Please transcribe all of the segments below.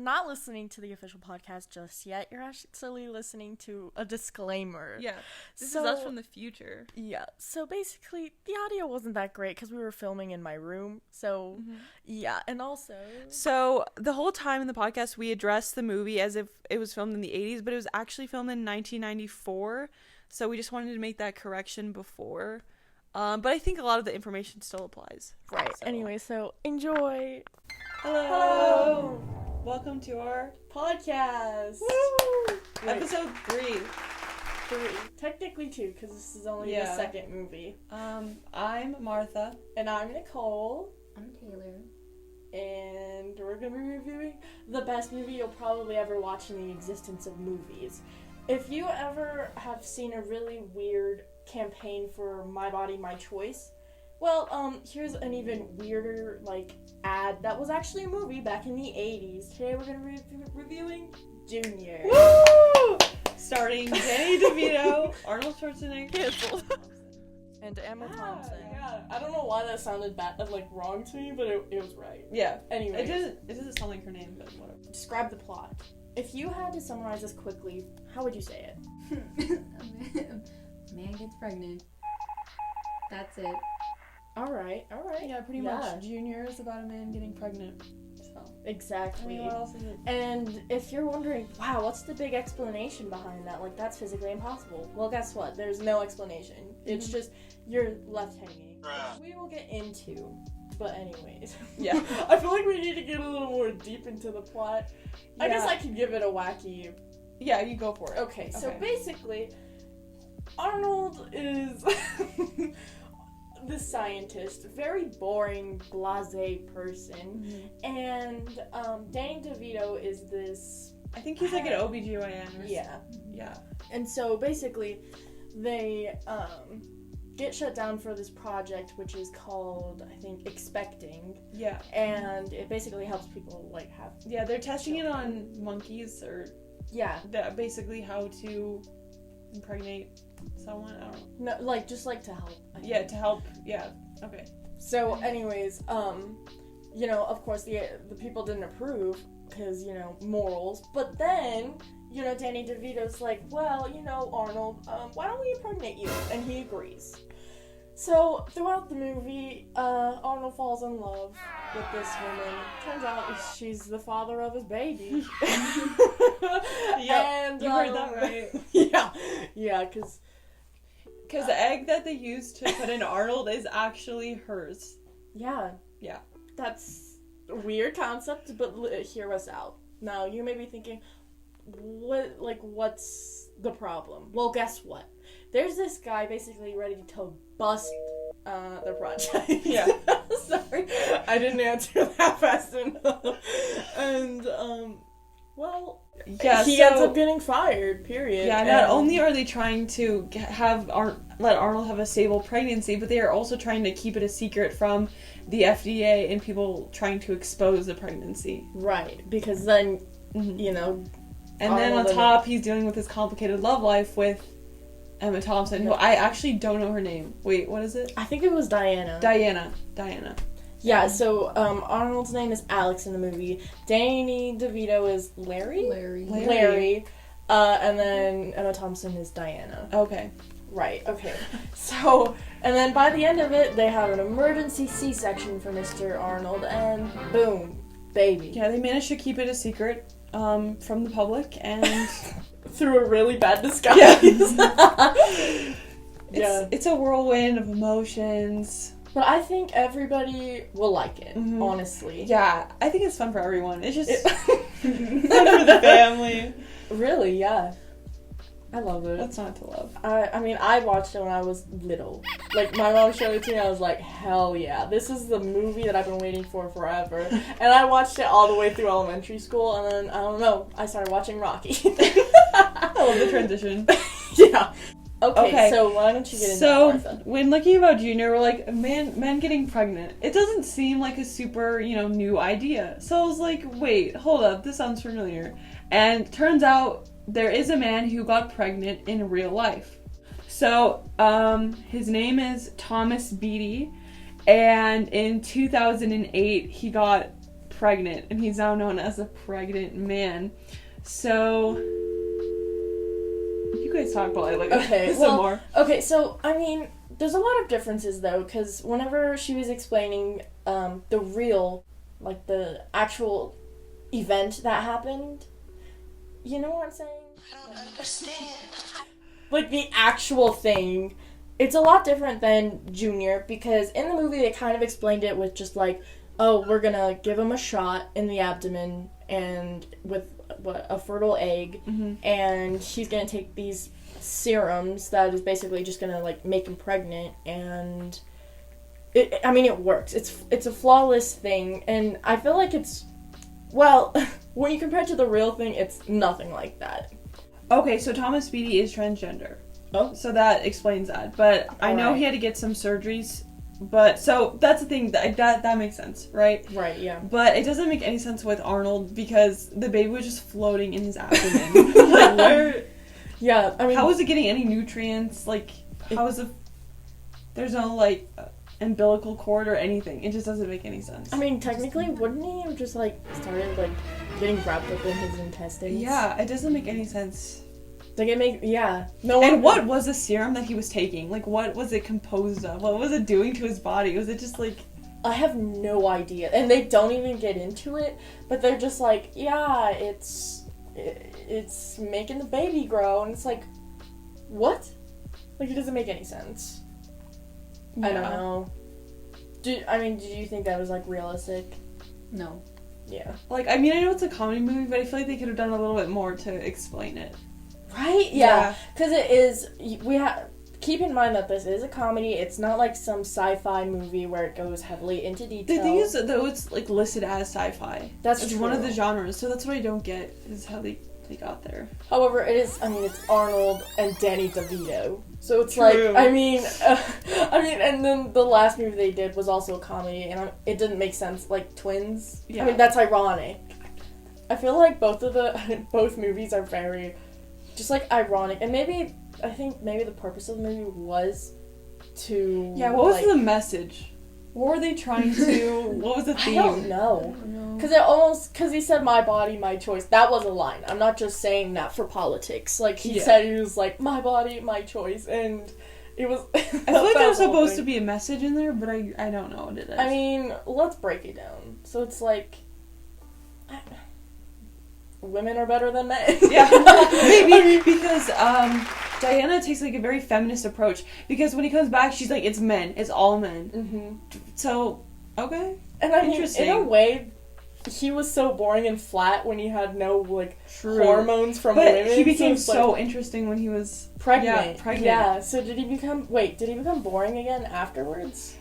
not listening to the official podcast just yet. You're actually listening to a disclaimer. Yeah, this is us from the future. Yeah, so basically, the audio wasn't that great because we were filming in my room. So, yeah, and also... So, the whole time in the podcast, we addressed the movie as if it was filmed in the 80s, but it was actually filmed in 1994. So, we just wanted to make that correction before. But I think a lot of the information still applies. Right. So. Anyway, so enjoy. Hello. Welcome to our podcast. Woo! Episode 3. Technically 2, because this is only the second movie. I'm Martha. And I'm Nicole. I'm Taylor. And we're going to be reviewing the best movie you'll probably ever watch in the existence of movies. If you ever have seen a really weird campaign for My Body, My Choice, well, here's an even weirder, ad that was actually a movie back in the 80s. Today we're going to be reviewing Junior. Woo! Starring Danny DeVito, Arnold Schwarzenegger, and Emma Thompson. Yeah. I don't know why that sounded wrong to me, but it was right. Yeah. Anyway. It doesn't sound like her name, but whatever. Describe the plot. If you had to summarize this quickly, how would you say it? Man gets pregnant. That's it. Alright. Yeah, pretty much. Junior is about a man getting pregnant. So. Exactly. I mean, what else is it? And if you're wondering, wow, what's the big explanation behind that? That's physically impossible. Well, guess what? There's no explanation. It's just, you're left hanging. We will get into, but anyways. Yeah. I feel like we need to get a little more deep into the plot. I guess I could give it a wacky... Yeah, you go for it. Okay, so basically, Arnold is the scientist, very boring, blasé person, and Danny DeVito is this... I think he's like an OBGYN or something. Yeah. And so basically, they get shut down for this project, which is called, I think, Expecting. Yeah. And it basically helps people, have... Yeah, they're testing it on monkeys, or... Yeah. Basically how to impregnate someone, I don't know. No, just to help. Yeah, to help, yeah. Okay. So, anyways, of course, the people didn't approve, because, morals. But then, Danny DeVito's like, well, Arnold, why don't we impregnate you? And he agrees. So, throughout the movie, Arnold falls in love with this woman. Turns out she's the father of his baby. Yeah, and, you heard that right. Yeah, because the egg that they used to put in Arnold is actually hers. Yeah. That's a weird concept, but hear us out. Now, you may be thinking, what's the problem? Well, guess what? There's this guy basically ready to bust the project. Yeah. Sorry, I didn't answer that fast enough. And, he ends up getting fired, period. Yeah, not only are they trying to let Arnold have a stable pregnancy, but they are also trying to keep it a secret from the FDA and people trying to expose the pregnancy. Right, because then, And Arnold then on top, he's dealing with his complicated love life with Emma Thompson, who I actually don't know her name. Wait, what is it? I think it was Diana. Diana. Yeah, so Arnold's name is Alex in the movie. Danny DeVito is Larry. And then Emma Thompson is Diana. Okay. Right, okay. So, and then by the end of it, they have an emergency C-section for Mr. Arnold, and boom, baby. Yeah, they managed to keep it a secret from the public, and... Through a really bad disguise. Yeah. It's a whirlwind of emotions. But I think everybody will like it, honestly. Yeah, I think it's fun for everyone. It's just fun for the family. Really, yeah. I love it. What's not to love? I mean, I watched it when I was little. My mom showed it to me, and I was like, hell yeah. This is the movie that I've been waiting for forever. And I watched it all the way through elementary school, and then, I don't know, I started watching Rocky. I love the transition. Yeah. Okay, so why don't you get into that, Martha? When looking about Junior, we're like, man getting pregnant. It doesn't seem like a super, new idea. So I was like, wait, hold up, this sounds familiar. And turns out there is a man who got pregnant in real life. So, his name is Thomas Beatty, and in 2008, he got pregnant, and he's now known as a pregnant man. So you guys talk about it, Okay, some more. Okay, so I mean, there's a lot of differences though, because whenever she was explaining the real, like the actual event that happened, you know what I'm saying? I don't understand. Like the actual thing, it's a lot different than Junior, because in the movie they kind of explained it with just like, oh, we're gonna give him a shot in the abdomen and with a fertile egg, and he's gonna take these serums that is basically just gonna like make him pregnant, and it works. It's a flawless thing, and I feel like it's, well, when you compare it to the real thing, it's nothing like that. Okay, so Thomas Beatty is transgender. Oh. So that explains that. But I know he had to get some surgeries. But, so, that's the thing, that makes sense, right? Right, yeah. But it doesn't make any sense with Arnold, because the baby was just floating in his abdomen. Like, where... Yeah, I mean... How is it getting any nutrients? Like, how is it... There's no, like, umbilical cord or anything. It just doesn't make any sense. I mean, technically, wouldn't he have just, like, started, like, getting wrapped up in his intestines? Yeah, it doesn't make any sense. Like, no one... And what was the serum that he was taking? Like, what was it composed of? What was it doing to his body? Was it just, like... I have no idea. And they don't even get into it, but they're just like, yeah, it's making the baby grow, and it's like, what? Like, it doesn't make any sense. Yeah. I don't know. Did you think that was, like, realistic? No. Yeah. Like, I mean, I know it's a comedy movie, but I feel like they could have done a little bit more to explain it. Right? Yeah. Because it is, keep in mind that this is a comedy. It's not like some sci-fi movie where it goes heavily into detail. The thing is, though, it's, like, listed as sci-fi. It's true. One of the genres, so that's what I don't get, is how they got there. However, it's Arnold and Danny DeVito. So it's True. like, and then the last movie they did was also a comedy, and it didn't make sense, like, twins. Yeah. I mean, that's ironic. I feel like both movies are very, just, like, ironic, and I think maybe the purpose of the movie was to... Yeah, what was the message? What were they trying to... What was the theme? I don't know. Because he said, my body, my choice. That was a line. I'm not just saying that for politics. Like, he said, he was like, my body, my choice, and it was... I feel like there was supposed to be a message in there, but I don't know what it is. I mean, let's break it down. So it's like... women are better than men. Yeah, maybe, because Diana takes, like, a very feminist approach, because when he comes back, she's like, it's men, it's all men. Mm-hmm. So, okay. And I mean, in a way, he was so boring and flat when he had no, like, True. Hormones from but women. He became so interesting when he was pregnant. Yeah, pregnant. Yeah, so did he become boring again afterwards?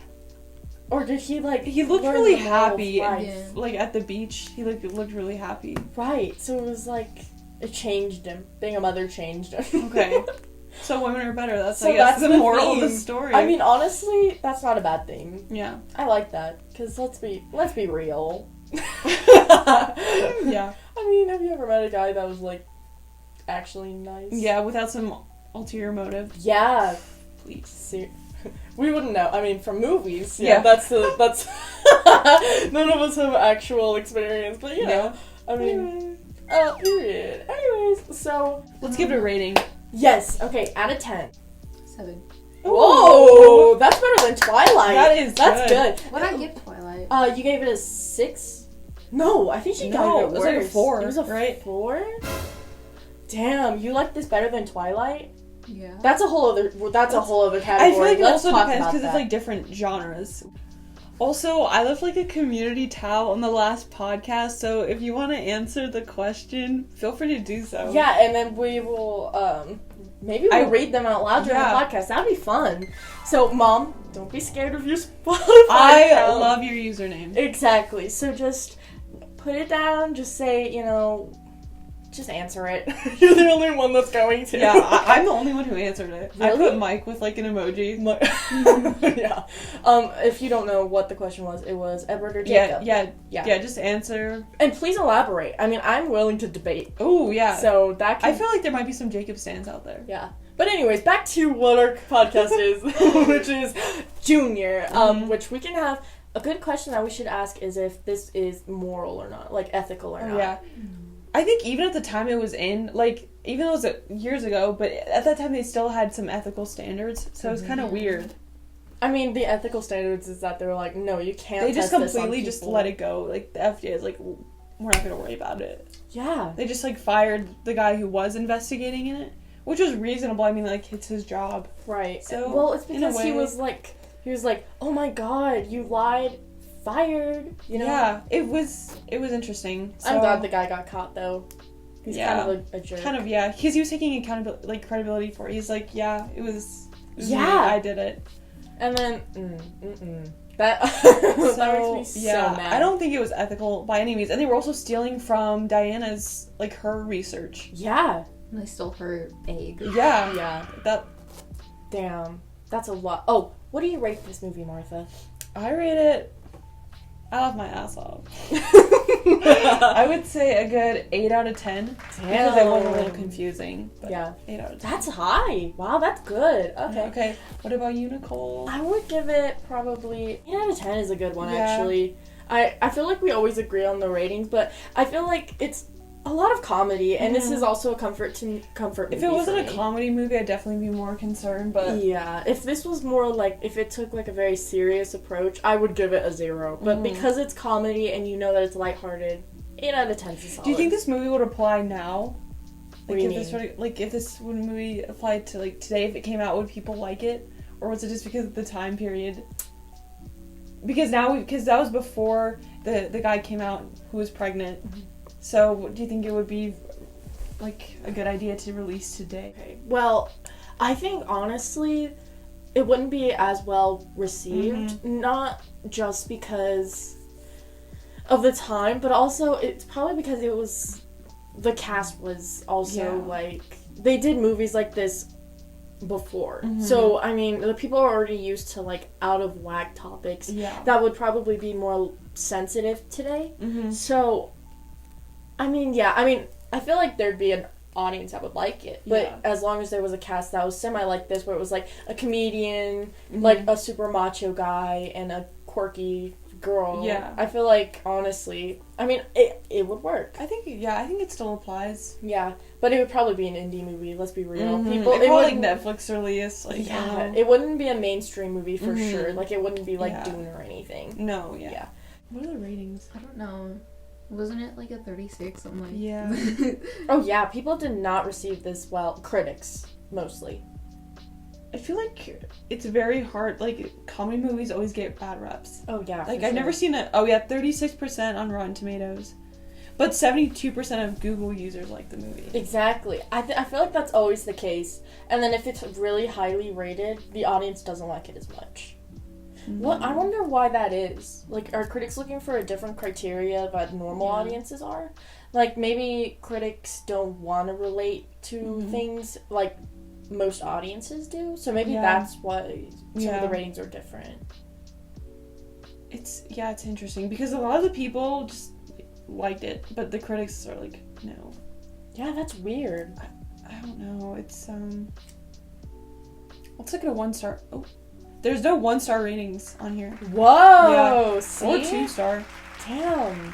Or did he, like... He looked really happy, and, like, at the beach. He looked really happy. Right, so it was, like, it changed him. Being a mother changed him. Okay. So women are better. That's, I guess, the moral of the story. I mean, honestly, that's not a bad thing. Yeah. I like that, because let's be real. Yeah. I mean, have you ever met a guy that was, like, actually nice? Yeah, without some ulterior motive. Yeah. Please. We wouldn't know. I mean, from movies. Yeah. That's none of us have actual experience, but you know. I mean, period. Anyways, so let's give it a rating. Yes. Okay. Out of 10. 7. Whoa, that's better than Twilight. That's good. What I give Twilight? You gave it a 6. No, I think she got it. It was like a 4. It was a right? 4. Damn, you like this better than Twilight? Yeah. That's a whole other category. I feel like it Let's also talk depends about because that. it's like different genres. Also, I left like a community tab on the last podcast, so if you want to answer the question, feel free to do so. Yeah, and then we will maybe we'll read them out loud during the podcast. That'd be fun. So, Mom, don't be scared of your Spotify account. Love your username. Exactly. So just put it down. Just say, just answer it. You're the only one that's going to. Yeah, I'm the only one who answered it. Really? I put Mike with like an emoji. Yeah. If you don't know what the question was, it was Edward or Jacob. Yeah, just answer. And please elaborate. I mean, I'm willing to debate. Oh, yeah. So that I feel like there might be some Jacob stands out there. Yeah. But anyways, back to what our podcast is, which is Junior, which we can have a good question that we should ask is if this is moral or not, like ethical or not. Yeah. I think even at the time it was in, like, even though it was years ago, but at that time they still had some ethical standards, so it was kind of weird. I mean, the ethical standards is that they're like, no, you can't. They just test this on completely just people. let it go. Like, the FDA is like, we're not gonna worry about it. Yeah. They just, like, fired the guy who was investigating in it, which was reasonable. I mean, like, it's his job. Right. So, well, it's because in a he way- was like, oh my god, you lied, fired, you know? Yeah, it was interesting. So, I'm glad the guy got caught, though. He's kind of a jerk. Kind of, yeah. Because he was taking accountability, like, credibility for it. He's like, yeah, it was me. Yeah. I did it. And then, that that makes me so mad. I don't think it was ethical by any means. And they were also stealing from Diana's, like, her research. Yeah. They stole her egg. Yeah. Yeah. That. Damn. That's a lot. Oh, what do you rate this movie, Martha? I rate it. I laughed my ass off. I would say a good 8 out of 10. Because it was a little confusing. But Yeah. 8 out of 10. That's high. Wow, that's good. Okay. Okay. What about you, Nicole? I would give it probably 8 out of 10 is a good one, Yeah. actually. I feel like we always agree on the ratings, but I feel like it's a lot of comedy, and this is also a comfort movie. If it wasn't for a me. comedy movie, I'd definitely be more concerned, but... Yeah, if this was more like, if it took like a very serious approach, I would give it a 0. But because it's comedy and you know that it's lighthearted, 8 out of 10 is solid. Do you think this movie would apply now? What do you If this movie applied to, like, today, if it came out, would people like it? Or was it just because of the time period? Because that was before the guy came out who was pregnant. Mm-hmm. So, do you think it would be, like, a good idea to release today? Okay. Well, I think honestly, it wouldn't be as well received. Not just because of the time, but also it's probably because it was, the cast was also like, they did movies like this before. So, I mean, the people are already used to like out of whack topics that would probably be more sensitive today. So, I mean, I feel like there'd be an audience that would like it, but as long as there was a cast that was semi like this, where it was like a comedian, like a super macho guy, and a quirky girl, I feel like, honestly, I mean, it would work. I think it still applies. Yeah, but it would probably be an indie movie, let's be real. People, it would like Netflix release, like, it wouldn't be a mainstream movie for sure. Like, it wouldn't be like Dune or anything. No, What are the ratings? I don't know. Wasn't it like a 36? I'm like... Yeah. Oh, yeah, people did not receive this well. Critics, mostly. I feel like it's very hard, like, comedy movies always get bad reps. Oh, yeah, Like, I've never seen it. 36% on Rotten Tomatoes. But 72% of Google users like the movie. Exactly. I feel like that's always the case. And then if it's really highly rated, the audience doesn't like it as much. What I wonder why that is. Like, are critics looking for a different criteria that normal audiences are? Like, maybe critics don't want to relate to things like most audiences do. So maybe that's why some of the ratings are different. It's interesting because a lot of the people just liked it, but the critics are like, no. Yeah, that's weird. I don't know. It's let's look at a 1-star. Oh. There's no 1-star ratings on here. Whoa! See? Or 2-star. Damn.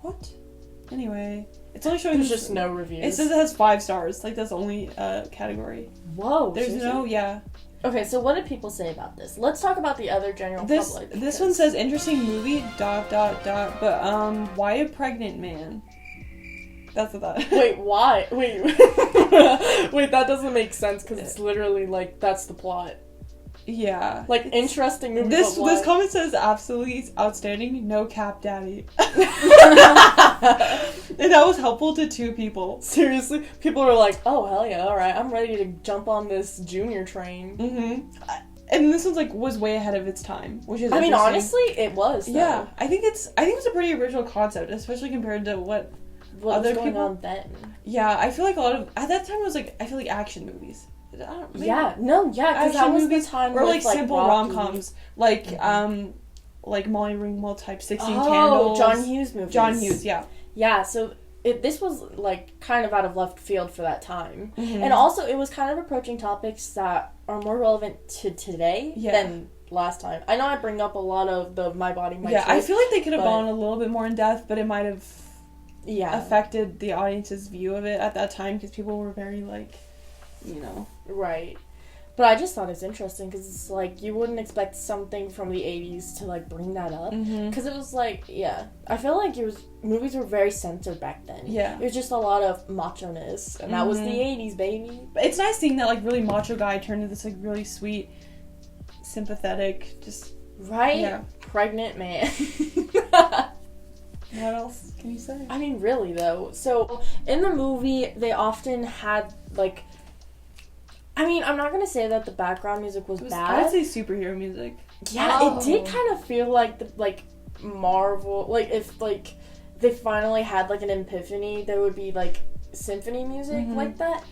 What? Anyway, it's only showing. There's just no reviews. It says it has 5 stars. Like, that's the only category. Whoa. There's seriously? Okay, so what did people say about this? Let's talk about the other general public. This one says interesting movie ... But why a pregnant man? That's what that. Wait, why? Wait, wait, that doesn't make sense because it's literally like that's the plot. Yeah. Like, interesting movie. This comment says absolutely outstanding. No cap, daddy. And that was helpful to 2 people. Seriously, people were like, "Oh hell yeah, all right, I'm ready to jump on this junior train." And this one's like was way ahead of its time, which is. I mean, honestly, it was. Though. Yeah, I think it's a pretty original concept, especially compared to what other was going people on then. Yeah, I feel like a lot of at that time it was like I feel like action movies. Because that was the time or with, like simple Rocky. rom-coms, like like Molly Ringwald type 16 Candles. Candles. John Hughes movies. John Hughes, yeah. Yeah, so this was like kind of out of left field for that time, and also it was kind of approaching topics that are more relevant to today than last time. I know I bring up a lot of the My Body, My Choice. I feel like they could have gone a little bit more in depth, but it might have affected the audience's view of it at that time because people were very, like, you know. Right. But I just thought it's interesting because it's like you wouldn't expect something from the 80s to like bring that up because it was like I feel like movies were very censored back then. It was just a lot of macho-ness and that was the 80s, baby. But it's nice seeing that like really macho guy turn into this like really sweet, sympathetic, just pregnant man. What else can you say? I mean, really though. So in the movie they often had like, I mean, I'm not going to say that the background music was bad. I would say superhero music. Yeah, it did kind of feel like the, like, Marvel, like, if, like, they finally had, like, an epiphany, there would be, like, symphony music like that.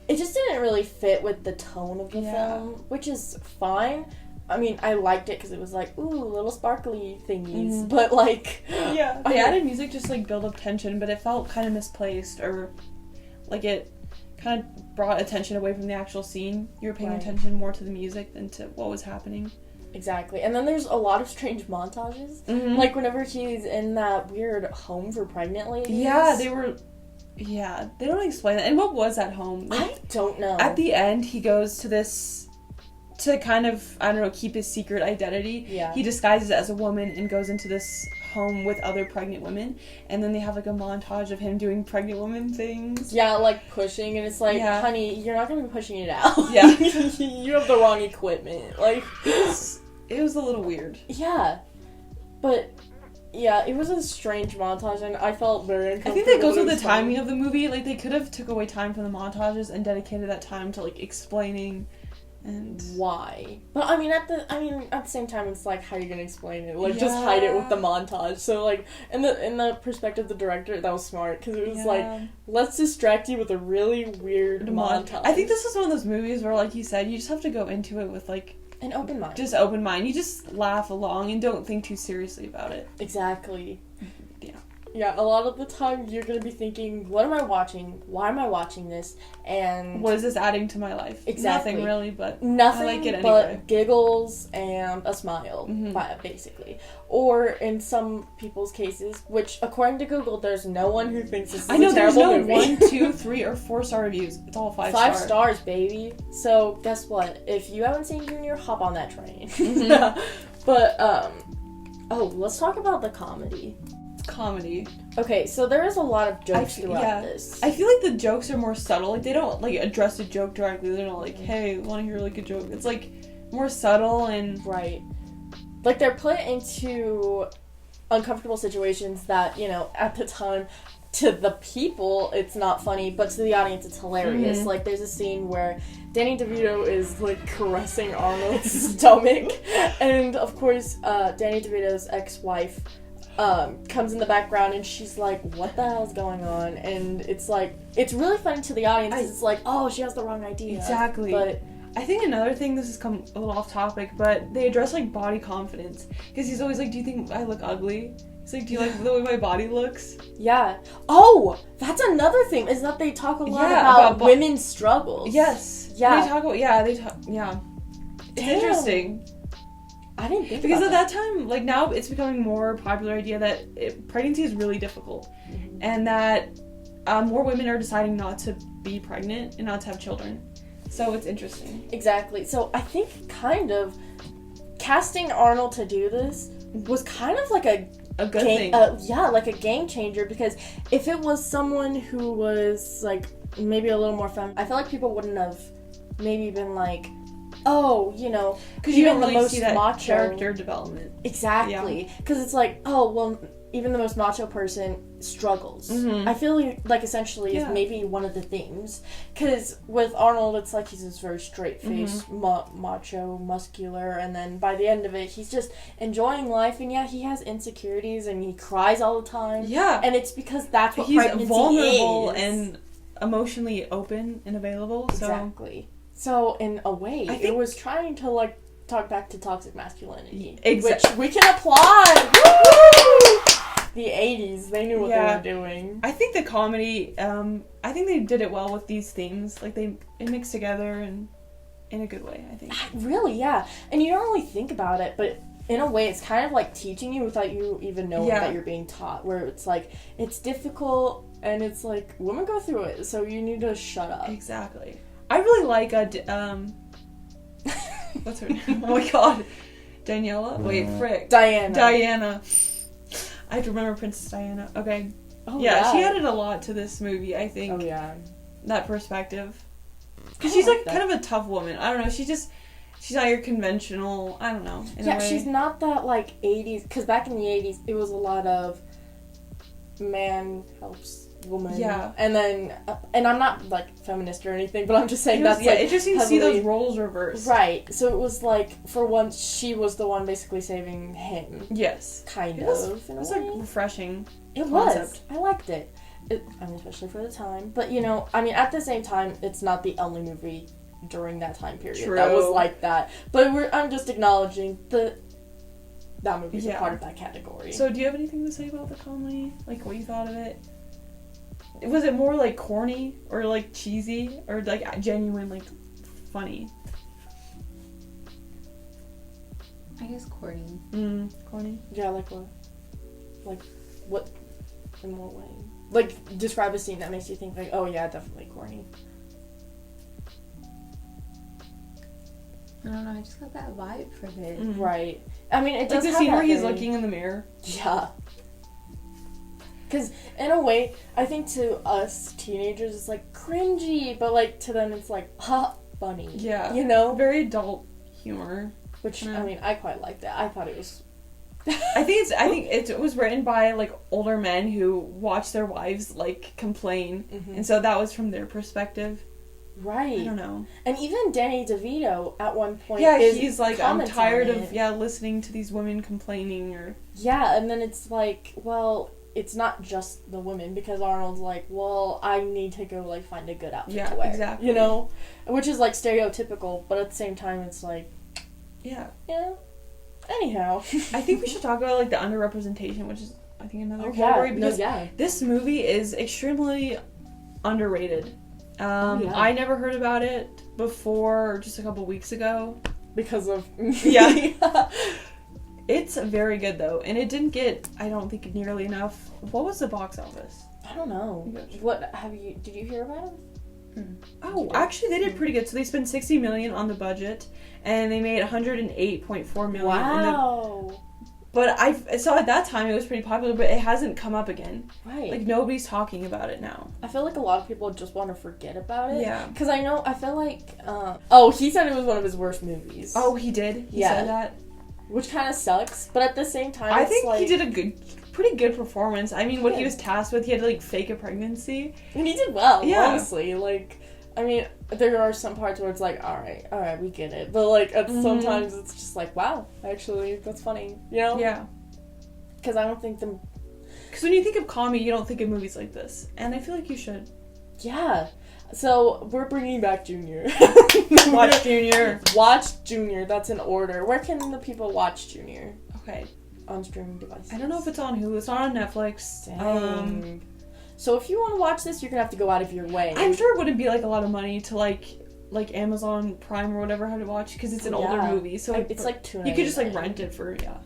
It just didn't really fit with the tone of the film, which is fine. I mean, I liked it because it was like, ooh, little sparkly thingies, but, like... Yeah, they added music just, like, build up tension, but it felt kind of misplaced, or, like, it kind of brought attention away from the actual scene. You were paying attention more to the music than to what was happening. Exactly. And then there's a lot of strange montages. Like whenever he's in that weird home for pregnant ladies. Yeah, they don't explain that. And what was that home? Like, I don't know. At the end, he goes to this, to kind of, I don't know, keep his secret identity. Yeah. He disguises as a woman and goes into this home with other pregnant women, and then they have like a montage of him doing pregnant woman things. Yeah, like pushing, and it's like, honey, you're not gonna be pushing it out. Yeah. You have the wrong equipment. Like, it was a little weird. Yeah. But, yeah, it was a strange montage, and I felt very uncomfortable. I think that goes with the timing of the movie. Like, they could have took away time from the montages and dedicated that time to, like, explaining and why. But I mean at the same time it's like, how are you gonna explain it? Like just hide it with the montage. So like in the perspective of the director, that was smart because it was like, let's distract you with a really weird montage. I think this is one of those movies where, like you said, you just have to go into it with like an open mind. Just open mind. You just laugh along and don't think too seriously about it. Exactly. Yeah, a lot of the time you're going to be thinking, what am I watching? Why am I watching this? And what is this adding to my life? Exactly. Nothing really, but nothing I like it but anyway. Giggles and a smile, basically. Or in some people's cases, which according to Google, there's no one who thinks this is a terrible movie. There's no 1, 2, 3, or 4-star reviews. It's all 5 stars. 5 stars, baby. So guess what? If you haven't seen Junior, hop on that train. But let's talk about the comedy. Comedy. Okay, so there is a lot of jokes throughout this. I feel like the jokes are more subtle. Like, they don't, like, address the joke directly. They're not like, hey, want to hear, like, a joke? It's, like, more subtle and... Right. Like, they're put into uncomfortable situations that, you know, at the time, to the people, it's not funny, but to the audience, it's hilarious. Like, there's a scene where Danny DeVito is, like, caressing Arnold's stomach. And, of course, Danny DeVito's ex-wife... comes in the background and she's like, what the hell's going on? And it's like, it's really funny to the audience. It's like, oh, she has the wrong idea. Exactly. But I think another thing, this has come a little off topic, but they address like body confidence, because he's always like, do you think I look ugly? He's like, do you like the way my body looks? Yeah. Oh, that's another thing, is that they talk a lot about women's struggles. Yes. Yeah. They talk about, It's interesting. I didn't think because about at that time, like, now it's becoming more popular idea that pregnancy is really difficult, and that more women are deciding not to be pregnant and not to have children. So it's interesting. Exactly. So I think kind of casting Arnold to do this was kind of like a good thing. Like a game changer, because if it was someone who was like maybe a little more feminine, I feel like people wouldn't have maybe been like, oh, you know, because you don't really see that macho character development. Exactly, because it's like, oh, well, even the most macho person struggles. I feel like essentially is maybe one of the themes, because with Arnold, it's like he's this very straight-faced, macho, muscular, and then by the end of it, he's just enjoying life, and he has insecurities, and he cries all the time. Yeah, and it's because that's what pregnancy is. He's vulnerable and emotionally open and available. Exactly. So, in a way, it was trying to, like, talk back to toxic masculinity. Exactly. Which we can applaud! Woo! The 80s, they knew what they were doing. I think the comedy, I think they did it well with these themes. Like, it mixed together, and in a good way, I think. Really, yeah. And you don't really think about it, but in a way, it's kind of like teaching you without you even knowing that you're being taught. Where it's like, it's difficult, and it's like, women go through it, so you need to shut up. Exactly. I really like what's her name? Oh my god. Daniela? Wait, frick. Diana. I have to remember Princess Diana. Okay. Oh, yeah, she added a lot to this movie, I think. Oh, yeah. That perspective. Because she's like kind of a tough woman. I don't know, she's not your conventional, I don't know, in a way. She's not that, like, 80s, because back in the 80s, it was a lot of man helps woman. Yeah. And then, and I'm not, like, feminist or anything, but I'm just saying that's, like, interesting to see those roles reversed. Right. So it was, like, for once, she was the one basically saving him. Yes. Kind of. It was, like, refreshing It concept. was. I liked it. I mean, especially for the time. But, you know, I mean, at the same time, it's not the only movie during that time period that was like that. But I'm just acknowledging that movie's a part of that category. So do you have anything to say about the comedy? Like, what you thought of it? Was it more, like, corny? Or, like, cheesy? Or, like, genuine, like, funny? I guess corny. Corny? Yeah, like what? Like, what? In what way? Like, describe a scene that makes you think, like, oh yeah, definitely corny. I don't know, I just got that vibe from it. Mm-hmm. Right. I mean, it does like the have scene that where he's looking in the mirror. Yeah. Because, in a way, I think to us teenagers, it's, like, cringy, but, like, to them, it's, like, funny. Yeah. You know? Very adult humor. Which, I mean, I quite liked that. I thought it was... I think it was written by, like, older men who watch their wives, like, complain. Mm-hmm. And so that was from their perspective. Right. I don't know. And even Danny DeVito, at one point, he's like, I'm tired of, listening to these women complaining, or... Yeah, and then it's like, well, it's not just the women, because Arnold's like, well, I need to go, like, find a good outfit to wear. Exactly. You know? Which is, like, stereotypical, but at the same time, it's like... Yeah. Yeah. Anyhow. I think we should talk about, like, the underrepresentation, which is, I think, another category, because this movie is extremely underrated. I never heard about it before just a couple weeks ago. Because of... Yeah. It's very good, though, and it didn't get, I don't think, nearly enough. What was the box office? I don't know. Did you hear about it? Oh, actually, they did pretty good. So they spent $60 million on the budget, and they made $108.4 million. Wow. But I saw at that time it was pretty popular, but it hasn't come up again. Right. Like, nobody's talking about it now. I feel like a lot of people just want to forget about it. Yeah. Because I feel like... he said it was one of his worst movies. Oh, he did? He said that? Which kind of sucks, but at the same time, I think he did a pretty good performance. I mean, what he was tasked with, he had to, like, fake a pregnancy. And he did well, honestly. Like, I mean, there are some parts where it's like, alright, we get it. But, like, sometimes it's just like, wow, actually, that's funny. You know? Yeah. Because I don't think because when you think of comedy, you don't think of movies like this. And I feel like you should. Yeah. So, we're bringing back Junior. Watch Junior. Watch Junior. That's in order. Where can the people watch Junior? Okay. On streaming devices. I don't know if it's on Hulu. It's not on Netflix. Dang. So if you want to watch this, you're going to have to go out of your way. I'm sure it wouldn't be, like, a lot of money to, like Amazon Prime or whatever how to watch, because it's an older movie. So it's like $2.99. You could just, like, rent it for, Yeah.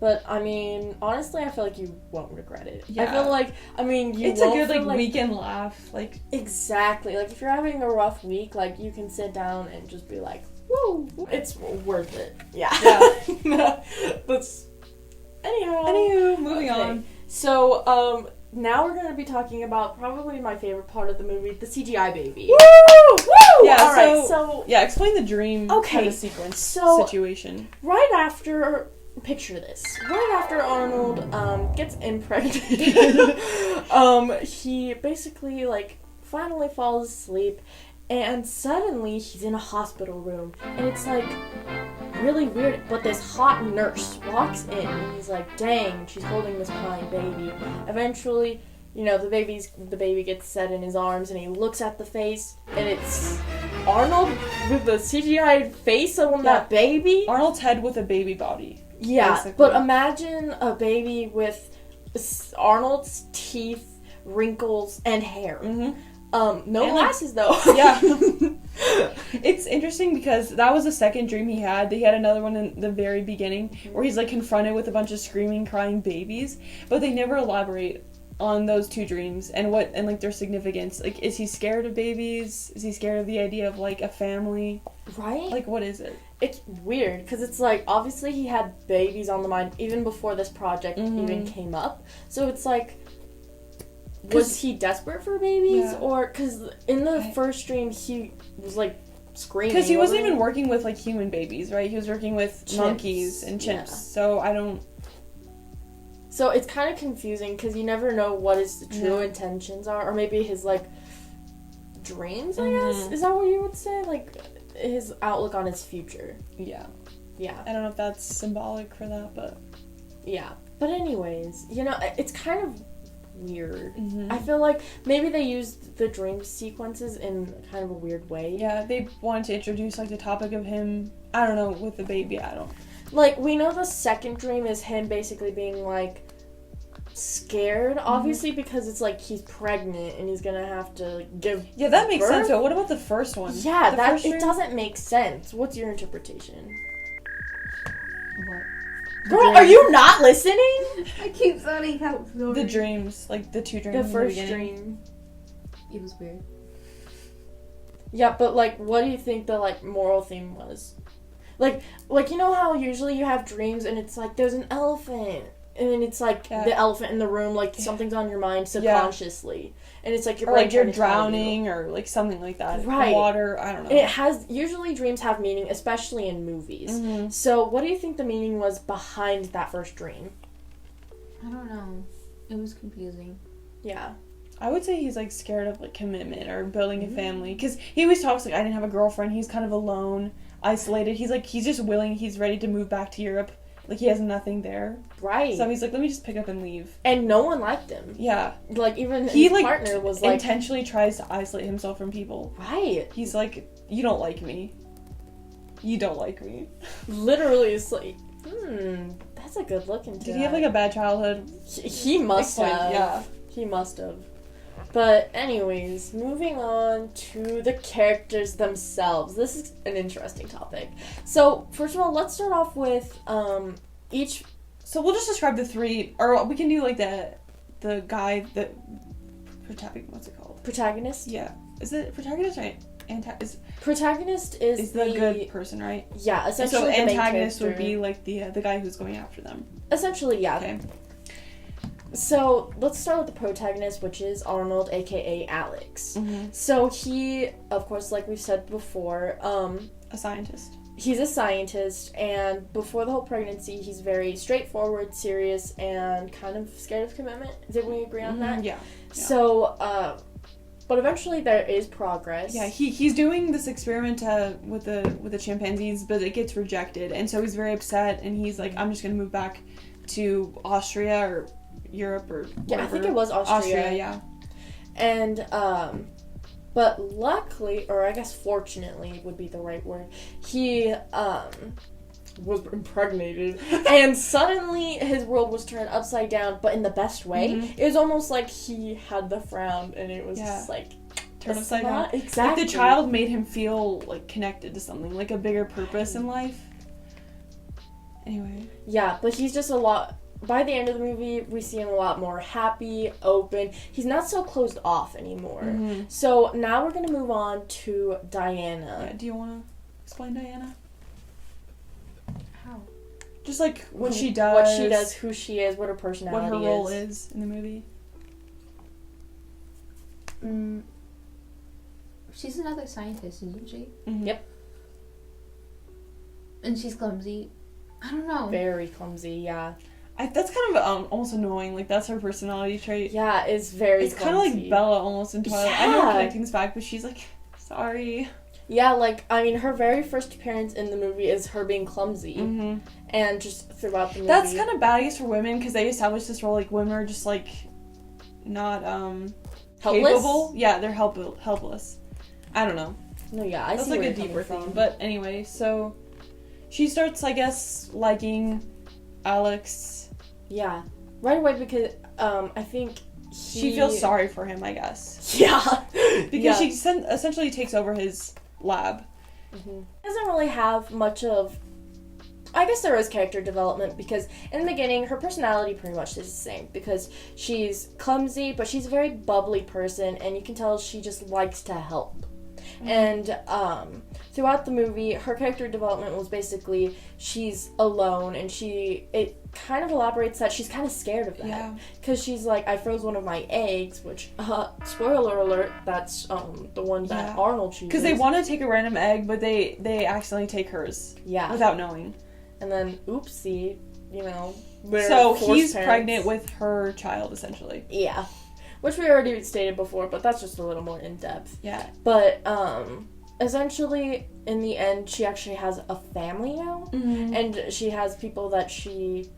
But, I mean, honestly, I feel like you won't regret it. Yeah. I feel like, I mean, it's a good, like, weekend laugh. Like, exactly. Like, if you're having a rough week, like, you can sit down and just be like, woo! It's worth it. Yeah. Anywho, moving on. So, now we're going to be talking about probably my favorite part of the movie, the CGI baby. Woo! Yeah, alright, so... Yeah, explain the dream kind of sequence situation. Right after... Picture this. Right after Arnold gets impregnated, he basically, like, finally falls asleep, and suddenly he's in a hospital room, and it's, like, really weird, but this hot nurse walks in, and he's like, dang, she's holding this crying baby. Eventually, you know, the baby gets set in his arms, and he looks at the face, and it's Arnold with the CGI face on that baby. Arnold's head with a baby body. Yeah, basically. But imagine a baby with Arnold's teeth, wrinkles, and hair. Mm-hmm. No glasses, though. Yeah. It's interesting because that was the second dream he had. He had another one in the very beginning where he's like confronted with a bunch of screaming, crying babies, but they never elaborate on those two dreams and like their significance. Like, is he scared of babies? Is he scared of the idea of like a family? Right? Like, what is it? It's weird because it's like obviously he had babies on the mind even before this project even came up. So it's like, was he desperate for babies, or because in the first dream he was like screaming? Because he wasn't even working with like human babies, right? He was working with monkeys and chimps. Yeah. So I don't. So it's kind of confusing because you never know what his true intentions are, or maybe his like dreams. I guess is that what you would say? Like his outlook on his future. Yeah. Yeah. I don't know if that's symbolic for that, but yeah. But anyways, it's kind of weird. I feel like maybe they used the dream sequences in kind of a weird way. Yeah, they wanted to introduce like the topic of him, I don't know, with the baby. I don't. Like, we know the second dream is him basically being like scared, obviously, because it's like he's pregnant and he's gonna have to give that makes birth. sense. But what about the first one? Yeah, first it dream? doesn't make sense. What's your interpretation? What? Girl, are you not listening? I keep sounding out. The dreams, like the two dreams. The in first beginning. dream. It was weird. Yeah, but like, what do you think the like moral theme was? Like you know how usually you have dreams and it's like there's an elephant. And then it's like the elephant in the room, like something's on your mind subconsciously, and it's like your brain, or like you're drowning, or like something like that. Right? Water, I don't know. And usually dreams have meaning, especially in movies. So, what do you think the meaning was behind that first dream? I don't know. It was confusing. Yeah. I would say he's like scared of like commitment or building a family, because he always talks like I didn't have a girlfriend. He's kind of alone, isolated. He's just willing. He's ready to move back to Europe. Like, he has nothing there. Right. So he's like, let me just pick up and leave. And no one liked him. Yeah. Like, even his partner was like... intentionally tries to isolate himself from people. Right. He's like, you don't like me. You don't like me. Literally, it's like, that's a good look into Did he have, like, a bad childhood? He must have. Yeah. He must have. But anyways, moving on to the characters themselves. This is an interesting topic. So, first of all, let's start off with each... So we'll just describe the three, or we can do like the guy, the protagonist, what's it called? Protagonist? Yeah. Is it protagonist or protagonist is the good person, right? Yeah, essentially so the main antagonist character. would be like the guy who's going after them. Essentially, yeah. Okay. So, let's start with the protagonist, which is Arnold, aka Alex. So, he, of course, like we've said before, a scientist. He's a scientist, and before the whole pregnancy, he's very straightforward, serious, and kind of scared of commitment. Did we agree on that? Yeah. So, but eventually there is progress. Yeah, he's doing this experiment with the chimpanzees, but it gets rejected, and so he's very upset, and he's like, I'm just gonna move back to Austria or Europe or whatever. Yeah, I think it was Austria. Yeah. And but luckily, or I guess fortunately would be the right word, he was impregnated and suddenly his world was turned upside down, but in the best way. It was almost like he had the frown and it was just like turned upside down. Exactly. Like the child made him feel like connected to something, like a bigger purpose in life. Anyway. Yeah, but he's just by the end of the movie, we see him a lot more happy, open. He's not so closed off anymore. So now we're going to move on to Diana. Yeah, do you want to explain Diana? How? Just like what she does, who she is, what her personality is. What her role is in the movie. She's another scientist, isn't she? Yep. And she's clumsy. I don't know. Very clumsy, yeah. That's kind of almost annoying. Like, that's her personality trait. Yeah, it's very It's kind of like Bella almost in Twilight. Yeah. I know I'm connecting this back, but she's like, sorry. Yeah, like, I mean, her very first appearance in the movie is her being clumsy. And just throughout the movie. That's kind of bad, I guess, for women, because they establish this role, like, women are just, like, not, helpless? capable. Yeah, they're helpless. I don't know. No, yeah, I That's see like where a you're deeper coming theme. from. But anyway, so she starts, I guess, liking Alex. Yeah. Right away because, I think she feels sorry for him, I guess. Yeah. Because she essentially takes over his lab. Doesn't really have much of, I guess there is character development, because in the beginning her personality pretty much is the same, because she's clumsy but she's a very bubbly person, and you can tell she just likes to help. And throughout the movie, her character development was basically she's alone, and it kind of elaborates that she's kind of scared of that, because she's like, I froze one of my eggs, which spoiler alert, that's the one that Arnold chooses, because they want to take a random egg, but they accidentally take hers without knowing, and then oopsie, so he's pregnant with her child essentially. Which we already stated before, but that's just a little more in-depth. But, essentially, in the end, she actually has a family now. And she has people that she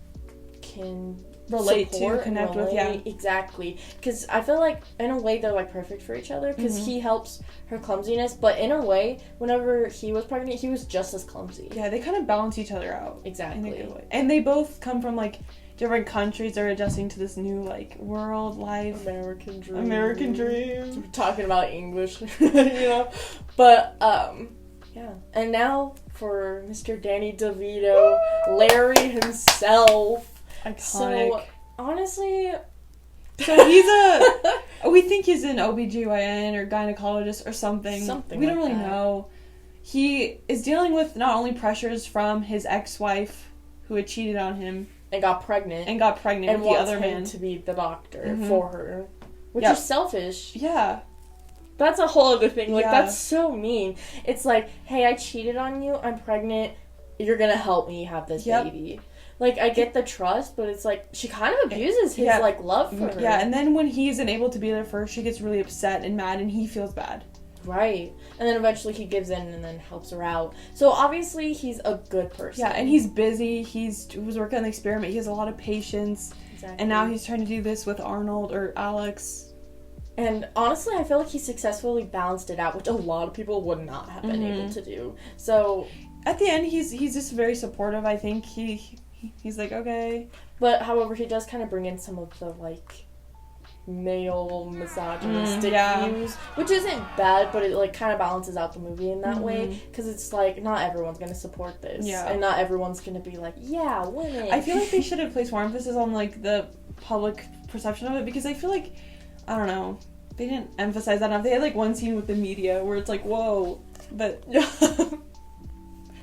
can relate to, connect with, Exactly. Because I feel like, in a way, they're, like, perfect for each other. Because he helps her clumsiness. But in a way, whenever he was pregnant, he was just as clumsy. Yeah, they kind of balance each other out. Exactly. In a good way. And they both come from, like, different countries are adjusting to this new, like, world life. American dream. We're talking about English, But, yeah. And now for Mr. Danny DeVito, Larry himself. Iconic. So, honestly... So he's we think he's an OBGYN or gynecologist or something. We don't really know. He is dealing with not only pressures from his ex-wife, who had cheated on him, and got pregnant with the other man, to be the doctor for her, which is selfish. That's a whole other thing. Like, that's so mean. It's like, hey, I cheated on you, I'm pregnant, you're gonna help me have this baby. Like, I get the trust, but it's like, she kind of abuses his, like, love for her. And then when he isn't able to be there for her, she gets really upset and mad, and he feels bad. Right. And then eventually he gives in and then helps her out. So obviously he's a good person. Yeah, and he's busy. He was working on the experiment. He has a lot of patience. Exactly. And now he's trying to do this with Arnold or Alex. And honestly, I feel like he successfully balanced it out, which a lot of people would not have been able to do. So at the end, he's just very supportive. I think he's like, okay. But however, he does kind of bring in some of the, like, male misogynistic views, which isn't bad, but it, like, kind of balances out the movie in that way, because it's like, not everyone's gonna support this, and not everyone's gonna be like, yeah, women. I feel like they should have placed more emphasis on, like, the public perception of it, because I feel like, I don't know, they didn't emphasize that enough. They had, like, one scene with the media where it's like, whoa, but that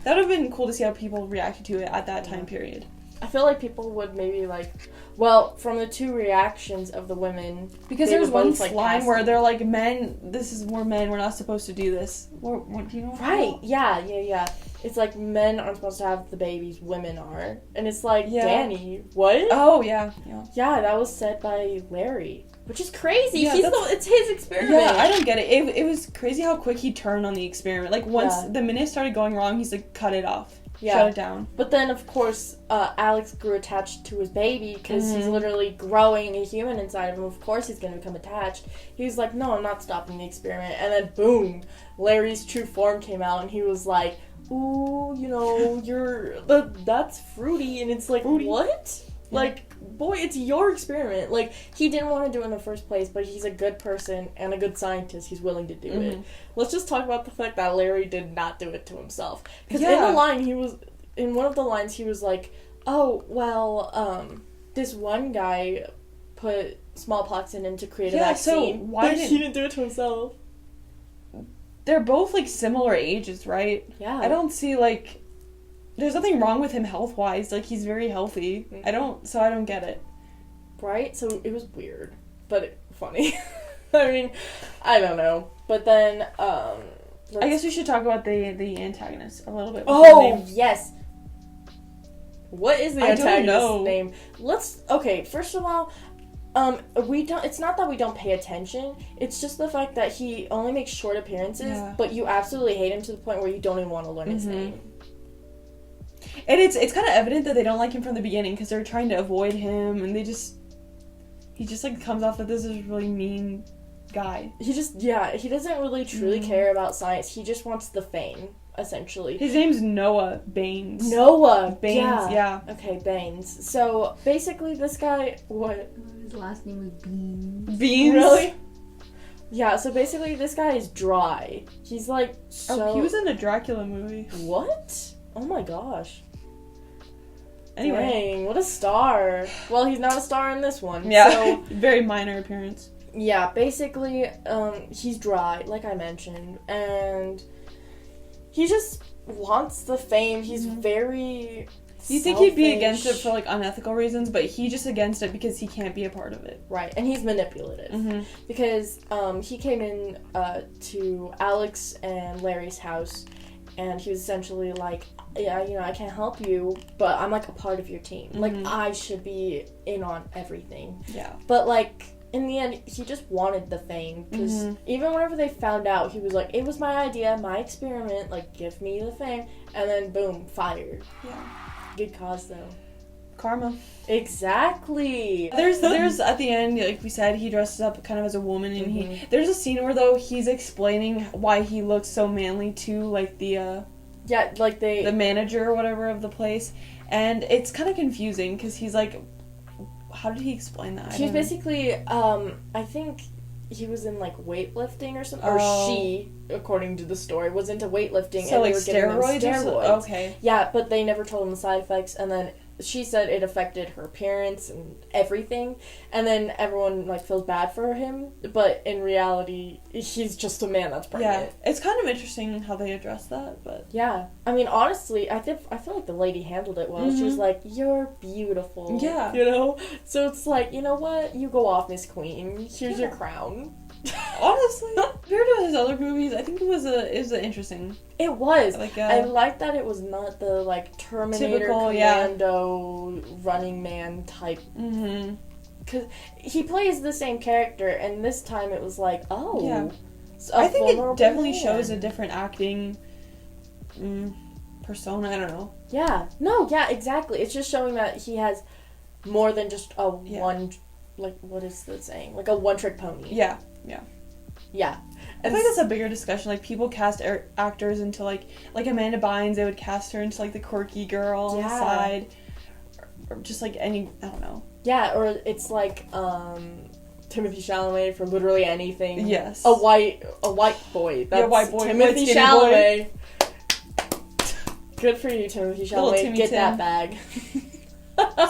would have been cool to see how people reacted to it at that time period. I feel like people would maybe, like, well, from the two reactions of the women, because there was one line where they're like, men, we're men, we're not supposed to do this. What do you know? Right, yeah. It's like, men aren't supposed to have the babies, women are. And it's like, Danny, what? Oh, yeah. Yeah, that was said by Larry, which is crazy. It's his experiment. Yeah, I don't get it. It was crazy how quick he turned on the experiment. Like, once the minute it started going wrong, he's like, cut it off. Shut it down. But then, of course, Alex grew attached to his baby, because he's literally growing a human inside of him. Of course he's going to become attached. He was like, no, I'm not stopping the experiment. And then, boom, Larry's true form came out, and he was like, ooh, that's fruity. And it's like, what? Yeah. Like, boy, it's your experiment. Like, he didn't want to do it in the first place, but he's a good person and a good scientist. He's willing to do it. Let's just talk about the fact that Larry did not do it to himself. Because in one of the lines, he was like, oh, well, this one guy put smallpox in him to create a vaccine. So why he didn't do it to himself? They're both, like, similar ages, right? Yeah. I don't see, like... There's nothing wrong with him health-wise. Like, he's very healthy. I don't get it. Right? So, it was weird. But funny. I mean, I don't know. But then, I guess we should talk about the antagonist a little bit. Oh, yes! What is the antagonist's name? Okay, first of all, it's not that we don't pay attention, it's just the fact that he only makes short appearances, but you absolutely hate him to the point where you don't even want to learn his name. And it's kind of evident that they don't like him from the beginning, because they're trying to avoid him, and he just like comes off that this is a really mean guy. He doesn't really truly care about science. He just wants the fame, essentially. His name's Noah Baines. Yeah. Okay, Baines. So, basically, this guy, what? His last name was Beans. Beans? Really? Yeah, so basically this guy is dry. He's like so... Oh, he was in a Dracula movie. What? Oh my gosh. Anyway. Dang, what a star. Well, he's not a star in this one. Yeah, So, very minor appearance. yeah, basically, he's dry, like I mentioned, and he just wants the fame. He's very You think he'd be selfish. against it for, like, unethical reasons, but he just against it because he can't be a part of it. Right, and he's manipulative. Mm-hmm. Because he came in to Alex and Larry's house, and he was essentially like, yeah, you know, I can't help you, but I'm, like, a part of your team. Mm-hmm. Like, I should be in on everything. Yeah. But, like, in the end, he just wanted the fame. Because even whenever they found out, he was like, it was my idea, my experiment, like, give me the fame. And then, boom, fired. Yeah. Good cause, though. Karma. Exactly. There's at the end, like we said, he dresses up kind of as a woman, and there's a scene where, though, he's explaining why he looks so manly to, like, the manager or whatever of the place, and it's kind of confusing, because he's like, how did he explain that? He's basically, I think he was in, like, weightlifting or something, or she, according to the story, was into weightlifting, so, and like, they were giving him steroids. Okay. Yeah, but they never told him the side effects, and then she said it affected her appearance and everything, and then everyone, like, feels bad for him, but in reality, he's just a man that's pregnant. Yeah, it's kind of interesting how they address that, but... Yeah. I mean, honestly, I feel like the lady handled it well. She was like, you're beautiful. Yeah. You know? So it's like, you know what? You go off, Miss Queen. Here's your crown. Honestly, compared to his other movies, I think it was interesting. It was. Like, I liked that it was not the, like, Terminator, typical, Commando, Running Man type. Mm-hmm. Because he plays the same character, and this time it was like, oh. Yeah. I think it definitely shows a different acting persona. I don't know. Yeah. No, yeah, exactly. It's just showing that he has more than just a one, like, what is the saying? Like a one-trick pony. Yeah. Yeah. I think that's a bigger discussion. Like, people cast actors into, like Amanda Bynes, they would cast her into, like, the quirky girl on the side. Or just, like, any, I don't know. Yeah, or it's like, Timothy Chalamet for literally anything. Yes. A white boy. That's white boy. Timothy White Chalamet. Good for you, Timothy Chalamet. Timmy Get Tim. that bag.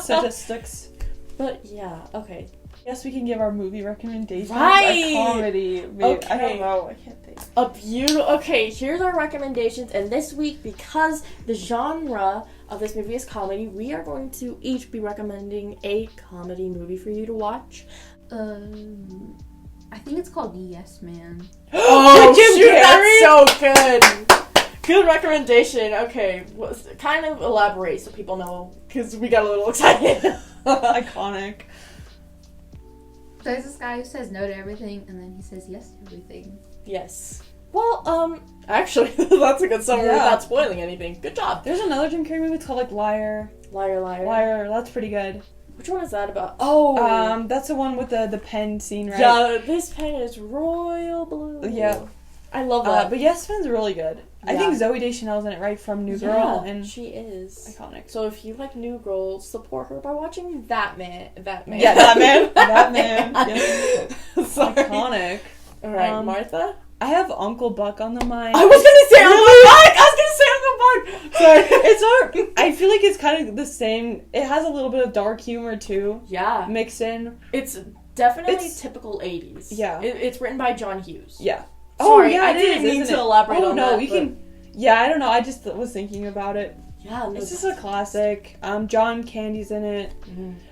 Such a sticks. But, yeah, okay. Yes, we can give our movie recommendations. Right! A comedy. Maybe. Okay. I don't know. I can't think. Okay, here's our recommendations, and this week, because the genre of this movie is comedy, we are going to each be recommending a comedy movie for you to watch. I think it's called Yes Man. Oh, shoot, that's so good! Good recommendation. Okay, kind of elaborate so people know, because we got a little excited. Iconic. So there's this guy who says no to everything, and then he says yes to everything. Yes. Well, actually, that's a good summary without spoiling anything. Good job. There's another Jim Carrey movie. It's called, like, Liar. Liar. That's pretty good. Which one is that about? Oh! That's the one with the pen scene, right? Yeah, this pen is royal blue. Yeah. I love that. But Yes Man's really good. Yeah. I think Zooey Deschanel's in it, right? From New Girl. And she is. Iconic. So if you like New Girl, support her by watching That Man. Yeah, That Man. That Man. Yeah. Sorry. Iconic. Alright, Martha? I have Uncle Buck on the mind. I was gonna say Uncle Buck! Sorry. It's hard. I feel like it's kind of the same. It has a little bit of dark humor, too. Yeah. Mixed in. It's definitely typical 80s. Yeah. It's written by John Hughes. Yeah. Sorry, I didn't mean to elaborate on that. Oh, no, we can... Yeah, I don't know. I just was thinking about it. Yeah, no, it's just a classic. John Candy's in it.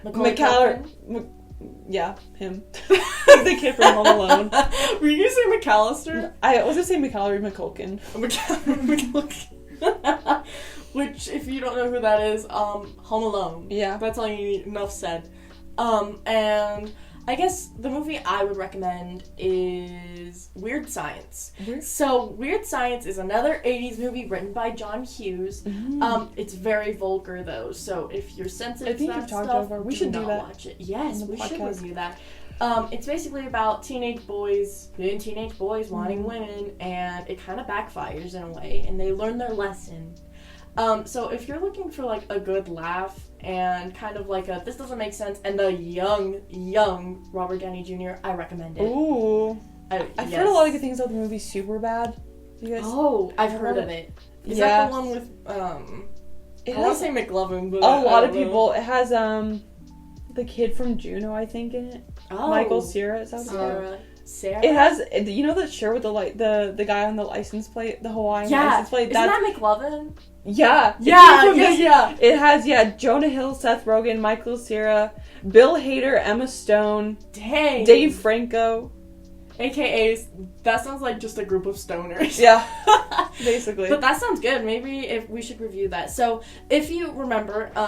McCall. Yeah, him. The kid from Home Alone. Were you gonna say McAllister? I was gonna say McCallery McCulkin. McCulkin. Which, if you don't know who that is, Home Alone. Yeah. That's all you need. Enough said. And I guess the movie I would recommend is Weird Science. So, Weird Science is another 80s movie written by John Hughes. It's very vulgar, though, so if you're sensitive to that stuff, we should do that. Watch it. Yes, we should review that. It's basically about teenage boys wanting women, and it kind of backfires in a way, and they learn their lesson. So if you're looking for, like, a good laugh and kind of like a this doesn't make sense and a young Robert Downey Jr., I recommend it. Ooh. I've heard a lot of good things about the movie Superbad. You guys? Oh, I've heard of it. Is that the one with I want to say McLovin, but a lot of people. It has the kid from Juno, I think, in it. Oh, Michael Cera. Is that what Sarah. It has, you know, that shirt with the guy on the license plate, the Hawaiian license plate. Isn't that McLovin? Yeah. Yeah. It has Jonah Hill, Seth Rogen, Michael Cera, Bill Hader, Emma Stone, Dang, Dave Franco. AKAs, that sounds like just a group of stoners. Yeah, basically. But that sounds good. Maybe if we should review that. So, if you remember, no.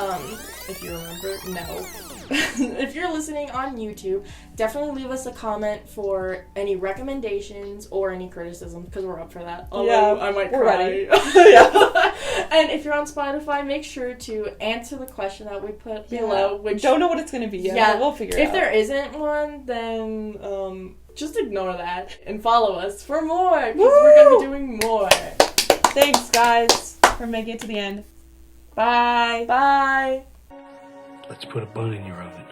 If you're listening on YouTube, definitely leave us a comment for any recommendations or any criticism, because we're up for that. Although I might cry. Ready. Yeah. And if you're on Spotify, make sure to answer the question that we put below. Which don't know what it's gonna be yet. Yeah, but we'll figure it out. If there isn't one, then just ignore that and follow us for more, because we're gonna be doing more. Thanks, guys, for making it to the end. Bye. Bye. Let's put a bun in your oven.